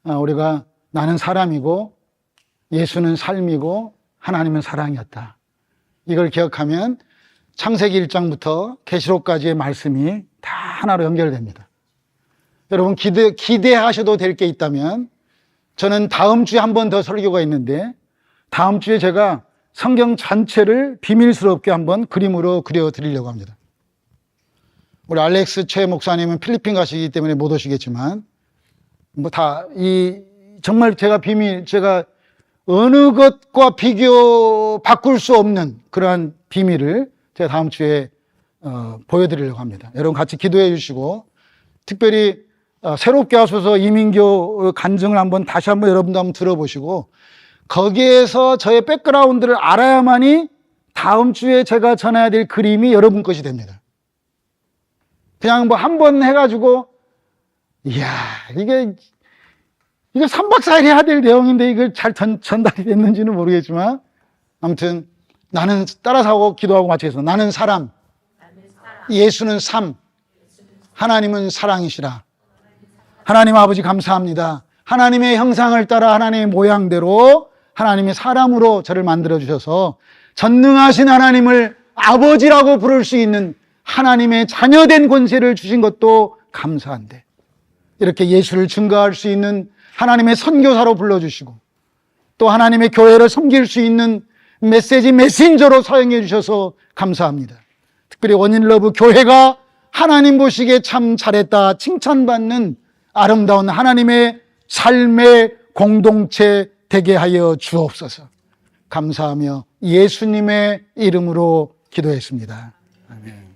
A: 우리가 나는 사람이고 예수는 삶이고 하나님은 사랑이었다. 이걸 기억하면 창세기 1장부터 계시록까지의 말씀이 다 하나로 연결됩니다. 여러분 기대하셔도 될 게 있다면 저는 다음 주에 한 번 더 설교가 있는데 다음 주에 제가 성경 전체를 비밀스럽게 한번 그림으로 그려드리려고 합니다. 우리 알렉스 최 목사님은 필리핀 가시기 때문에 못 오시겠지만 정말 제가 어느 것과 바꿀 수 없는 그러한 비밀을 제가 다음 주에 보여드리려고 합니다. 여러분 같이 기도해 주시고 특별히 새롭게 하셔서 이민교 간증을 다시 한번 여러분도 한번 들어보시고 거기에서 저의 백그라운드를 알아야만이 다음 주에 제가 전해야 될 그림이 여러분 것이 됩니다. 그냥 한 번 해가지고 이야 이게 3박 4일 해야 될 내용인데 이걸 잘 전달이 됐는지는 모르겠지만 아무튼 나는 따라서 하고 기도하고 마치겠습니다. 나는 사람, 예수는 삶, 하나님은 사랑이시라. 하나님 아버지 감사합니다. 하나님의 형상을 따라 하나님의 모양대로 하나님이 사람으로 저를 만들어주셔서 전능하신 하나님을 아버지라고 부를 수 있는 하나님의 자녀된 권세를 주신 것도 감사한데 이렇게 예수를 증거할 수 있는 하나님의 선교사로 불러주시고 또 하나님의 교회를 섬길 수 있는 메신저로 사용해 주셔서 감사합니다. 특별히 원인러브 교회가 하나님 보시기에 참 잘했다 칭찬받는 아름다운 하나님의 삶의 공동체 되게 하여 주옵소서. 감사하며 예수님의 이름으로 기도했습니다. 아멘.